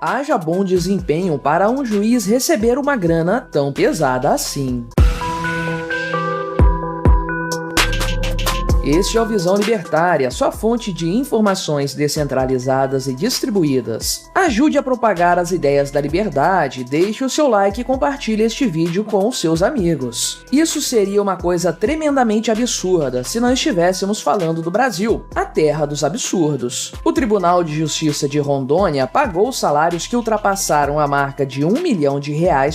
Haja bom desempenho para um juiz receber uma grana tão pesada assim. Este é o Visão Libertária, sua fonte de informações descentralizadas e distribuídas. Ajude a propagar as ideias da liberdade, deixe o seu like e compartilhe este vídeo com os seus amigos. Isso seria uma coisa tremendamente absurda se não estivéssemos falando do Brasil, a terra dos absurdos. O Tribunal de Justiça de Rondônia pagou salários que ultrapassaram a marca de R$1 milhão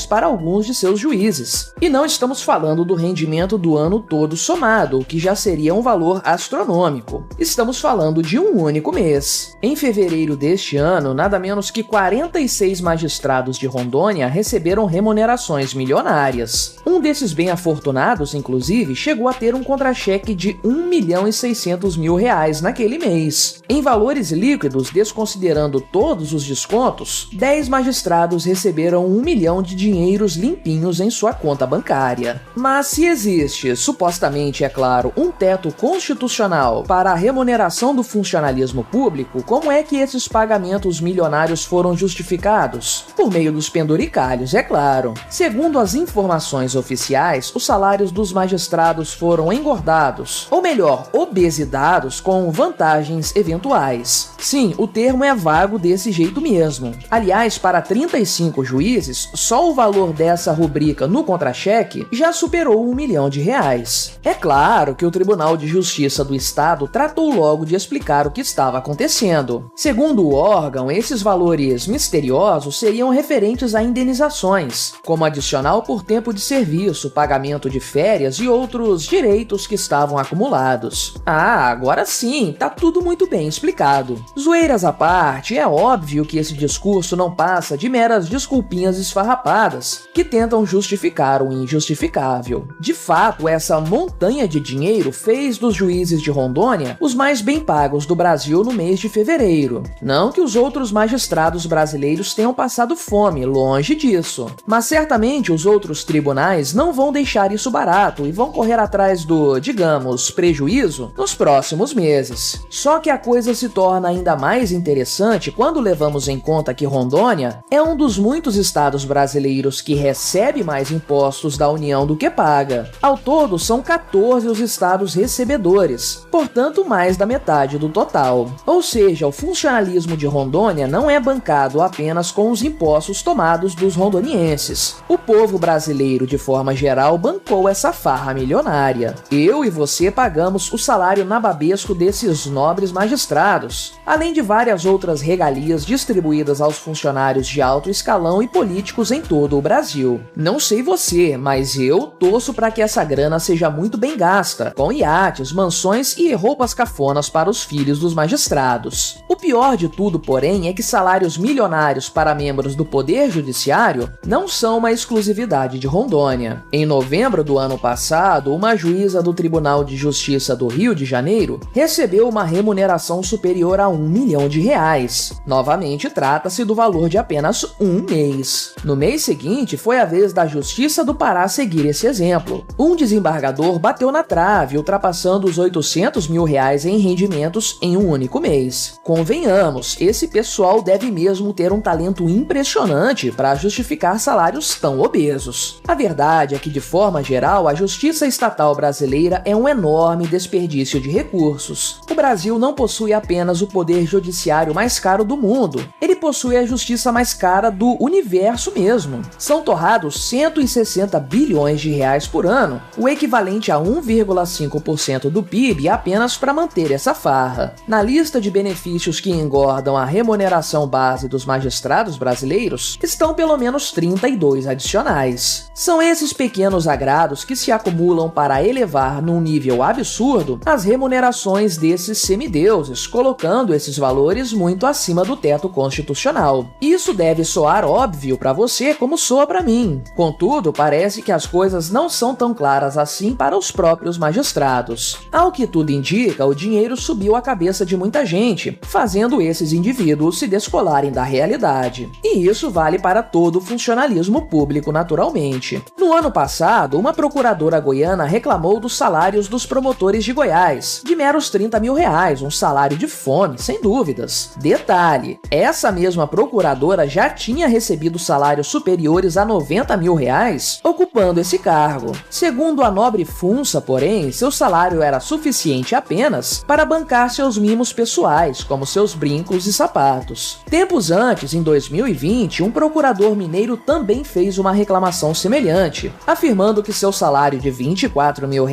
para alguns de seus juízes. E não estamos falando do rendimento do ano todo somado, o que já seria um valor astronômico. Estamos falando de um único mês. Em fevereiro deste ano, nada menos que 46 magistrados de Rondônia receberam remunerações milionárias. Um desses bem-afortunados, inclusive, chegou a ter um contra-cheque de R$1.600.000 naquele mês. Em valores líquidos, desconsiderando todos os descontos, 10 magistrados receberam R$1 milhão de dinheiros limpinhos em sua conta bancária. Mas se existe, supostamente, é claro, um teto constitucional para a remuneração do funcionalismo público, como é que esses pagamentos milionários foram justificados? Por meio dos penduricalhos, é claro. Segundo as informações oficiais, os salários dos magistrados foram engordados, ou melhor, obesidados com vantagens eventuais. Sim, o termo é vago desse jeito mesmo. Aliás, para 35 juízes, só o valor dessa rubrica no contra-cheque já superou R$1 milhão. É claro que o Tribunal de Justiça do Estado tratou logo de explicar o que estava acontecendo. Segundo o órgão, esses valores misteriosos seriam referentes a indenizações, como adicional por tempo de serviço, pagamento de férias e outros direitos que estavam acumulados. Ah, agora sim, tá tudo muito bem explicado. Zoeiras à parte, é óbvio que esse discurso não passa de meras desculpinhas esfarrapadas que tentam justificar o injustificável. De fato, essa montanha de dinheiro fez dos juízes de Rondônia os mais bem pagos do Brasil no mês de fevereiro. Não que os outros magistrados brasileiros tenham passado fome, longe disso. Mas certamente os outros tribunais não vão deixar isso barato e vão correr atrás do, digamos, prejuízo nos próximos meses. Só que a coisa se torna ainda mais interessante quando levamos em conta que Rondônia é um dos muitos estados brasileiros que recebe mais impostos da União do que paga. Ao todo, são 14 os estados recebedores, portanto mais da metade do total. Ou seja, o funcionalismo de Rondônia não é bancado apenas com os impostos tomados dos rondonienses. O povo brasileiro, de forma geral, bancou essa farra milionária. Eu e você pagamos o salário nababesco desses nobres magistrados, além de várias outras regalias distribuídas aos funcionários de alto escalão e políticos em todo o Brasil. Não sei você, mas eu torço para que essa grana seja muito bem gasta, com iates, mansões e roupas cafonas para os filhos dos magistrados. O pior de tudo, porém, é que salários milionários para membros do Poder Judiciário não são uma exclusividade de Rondônia. Em novembro do ano passado, uma juíza do Tribunal de Justiça do Rio de Janeiro recebeu uma remuneração superior a R$1 milhão. Novamente, trata-se do valor de apenas um mês. No mês seguinte, foi a vez da Justiça do Pará seguir esse exemplo. Um desembargador bateu na trave, ultrapassando os R$800 mil em rendimentos em um único mês. Convenhamos, esse pessoal deve mesmo ter um talento impressionante para justificar salários tão obesos. A verdade é que, de forma geral, a justiça estatal brasileira é um enorme desperdício de recursos. O Brasil não possui apenas o poder judiciário mais caro do mundo, ele possui a justiça mais cara do universo mesmo. São torrados R$160 bilhões por ano, o equivalente a 1,5% do PIB apenas para manter essa farra. Na lista de benefícios que engordam a remuneração base dos magistrados brasileiros, estão pelo menos 32 adicionais. São esses pequenos agrados que se acumulam para elevar num nível absurdo as remunerações desses semideuses, colocando esses valores muito acima do teto constitucional. Isso deve soar óbvio para você como soa para mim. Contudo, parece que as coisas não são tão claras assim para os próprios magistrados. anos. Ao que tudo indica, o dinheiro subiu a cabeça de muita gente, fazendo esses indivíduos se descolarem da realidade. E isso vale para todo o funcionalismo público, naturalmente. No ano passado, uma procuradora goiana reclamou dos salários dos promotores de Goiás, de meros R$30 mil, um salário de fome, sem dúvidas. Detalhe, essa mesma procuradora já tinha recebido salários superiores a R$90 mil, ocupando esse cargo. Segundo a nobre funça, porém, seu salário era suficiente apenas para bancar seus mimos pessoais, como seus brincos e sapatos. Tempos antes, em 2020, um procurador mineiro também fez uma reclamação semelhante, afirmando que seu salário de R$24 mil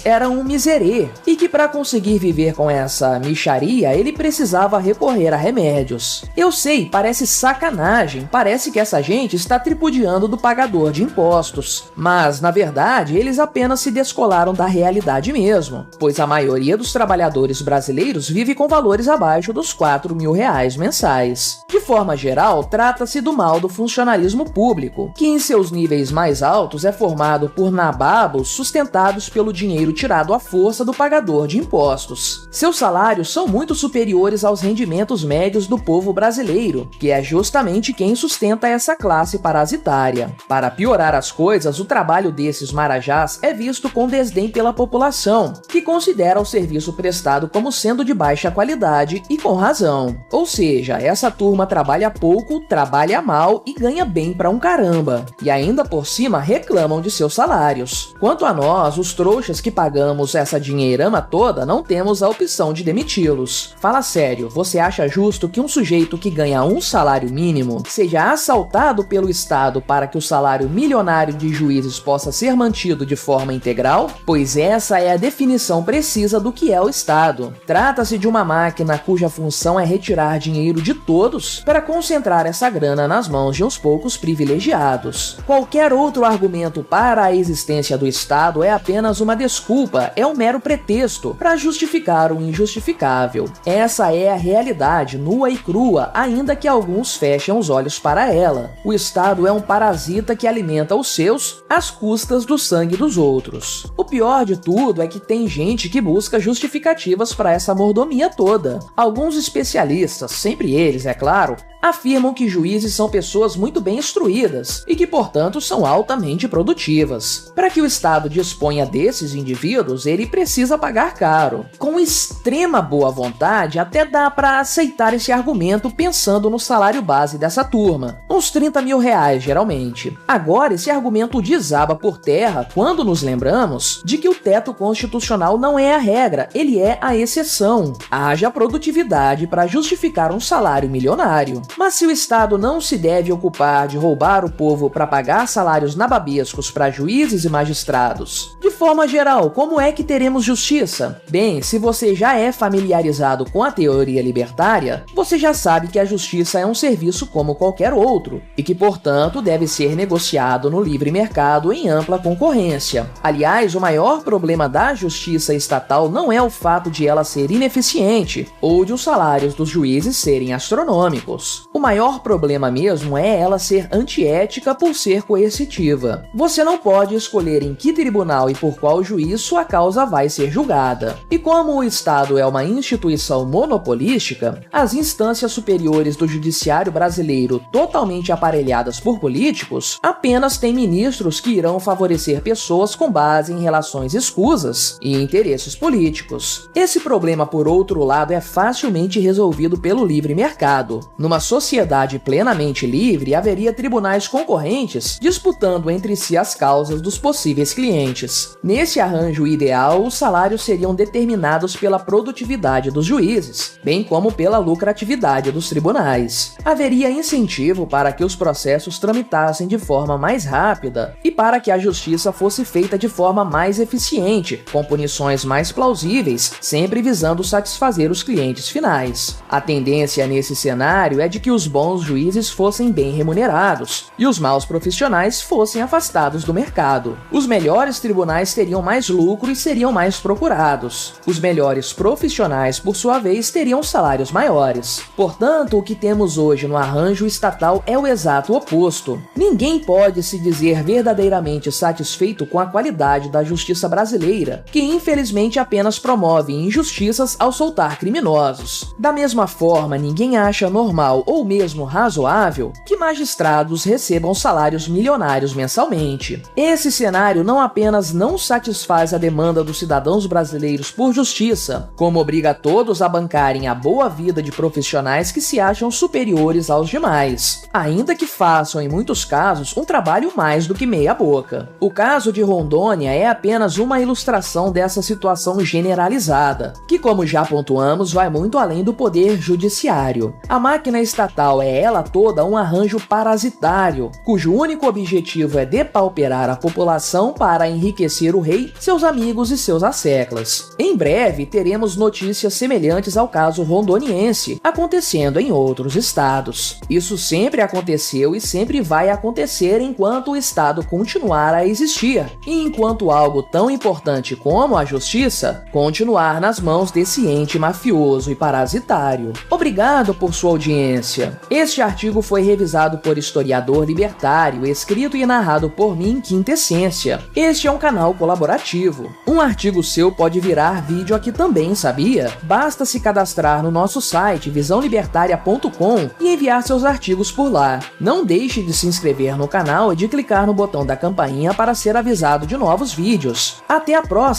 era um miserê e que para conseguir viver com essa mixaria ele precisava recorrer a remédios. Eu sei, parece sacanagem, parece que essa gente está tripudiando do pagador de impostos, mas na verdade eles apenas se descolaram da realidade mesmo, pois a maioria dos trabalhadores brasileiros vive com valores abaixo dos R$4 mil mensais. De forma geral, trata-se do mal do funcionalismo público, que em seus níveis mais altos é formado por nababos sustentados pelo dinheiro tirado à força do pagador de impostos. Seus salários são muito superiores aos rendimentos médios do povo brasileiro, que é justamente quem sustenta essa classe parasitária. Para piorar as coisas, o trabalho desses marajás é visto com desdém pela população, que considera o serviço prestado como sendo de baixa qualidade e com razão. Ou seja, essa turma trabalha pouco, trabalha mal e ganha bem pra um caramba. E ainda por cima reclamam de seus salários. Quanto a nós, os trouxas que pagamos essa dinheirama toda, não temos a opção de demiti-los. Fala sério, você acha justo que um sujeito que ganha um salário mínimo seja assaltado pelo Estado para que o salário milionário de juízes possa ser mantido de forma integral? Pois essa é a definição precisa do que é o Estado. Trata-se de uma máquina cuja função é retirar dinheiro de todos para concentrar essa grana nas mãos de uns poucos privilegiados. Qualquer outro argumento para a existência do Estado é apenas uma desculpa, é um mero pretexto para justificar o injustificável. Essa é a realidade nua e crua, ainda que alguns fechem os olhos para ela. O Estado é um parasita que alimenta os seus às custas do sangue dos outros. O pior de tudo é que tem gente que busca justificativas para essa mordomia toda. Alguns especialistas, sempre eles, é claro, afirmam que juízes são pessoas muito bem instruídas e que, portanto, são altamente produtivas. Para que o Estado disponha desses indivíduos, ele precisa pagar caro. Com extrema boa vontade, até dá para aceitar esse argumento pensando no salário base dessa turma, uns R$30 mil geralmente. Agora, esse argumento desaba por terra quando nos lembramos de que o teto constitucional não é a regra, ele é a exceção. Haja produtividade para justificar um salário milionário. Mas se o Estado não se deve ocupar de roubar o povo para pagar salários nababescos para juízes e magistrados, de forma geral, como é que teremos justiça? Bem, se você já é familiarizado com a teoria libertária, você já sabe que a justiça é um serviço como qualquer outro, e que, portanto, deve ser negociado no livre mercado em ampla concorrência. Aliás, o maior problema da justiça estatal não é o fato de ela ser ineficiente, ou de os salários dos juízes serem astronômicos. O maior problema mesmo é ela ser antiética por ser coercitiva. Você não pode escolher em que tribunal e por qual juiz sua causa vai ser julgada. E como o Estado é uma instituição monopolística, as instâncias superiores do judiciário brasileiro, totalmente aparelhadas por políticos, apenas têm ministros que irão favorecer pessoas com base em relações escusas e interesses políticos. Esse problema, por outro lado, é facilmente resolvido pelo livre mercado. Numa sociedade plenamente livre, haveria tribunais concorrentes disputando entre si as causas dos possíveis clientes. Nesse arranjo ideal, os salários seriam determinados pela produtividade dos juízes, bem como pela lucratividade dos tribunais. Haveria incentivo para que os processos tramitassem de forma mais rápida e para que a justiça fosse feita de forma mais eficiente, com punições mais plausíveis, sempre visando satisfazer os clientes finais. A tendência nesse cenário é de que os bons juízes fossem bem remunerados e os maus profissionais fossem afastados do mercado. Os melhores tribunais teriam mais lucro e seriam mais procurados. Os melhores profissionais, por sua vez, teriam salários maiores. Portanto, o que temos hoje no arranjo estatal é o exato oposto. Ninguém pode se dizer verdadeiramente satisfeito com a qualidade da justiça brasileira, que infelizmente apenas promove injustiças ao soltar criminosos. Da mesma forma, ninguém acha normal ou mesmo razoável que magistrados recebam salários milionários mensalmente. Esse cenário não apenas não satisfaz a demanda dos cidadãos brasileiros por justiça, como obriga todos a bancarem a boa vida de profissionais que se acham superiores aos demais, ainda que façam, em muitos casos, um trabalho mais do que meia boca. O caso de Rondônia é apenas uma ilustração dessa situação generalizada, que, como já pontuamos, vai muito além do poder judiciário. A máquina estatal é ela toda um arranjo parasitário, cujo único objetivo é depauperar a população para enriquecer o rei, seus amigos e seus asseclas. Em breve, teremos notícias semelhantes ao caso rondoniense, acontecendo em outros estados. Isso sempre aconteceu e sempre vai acontecer enquanto o Estado continuar a existir, e enquanto algo tão importante como a justiça continuar nas mãos desse ente mafioso e parasitário. Obrigado por sua audiência. Este artigo foi revisado por historiador libertário, escrito e narrado por mim, Quinta Essência. Este é um canal colaborativo. Um artigo seu pode virar vídeo aqui também, sabia? Basta se cadastrar no nosso site visãolibertaria.com e enviar seus artigos por lá. Não deixe de se inscrever no canal e de clicar no botão da campainha para ser avisado de novos vídeos. Até a próxima!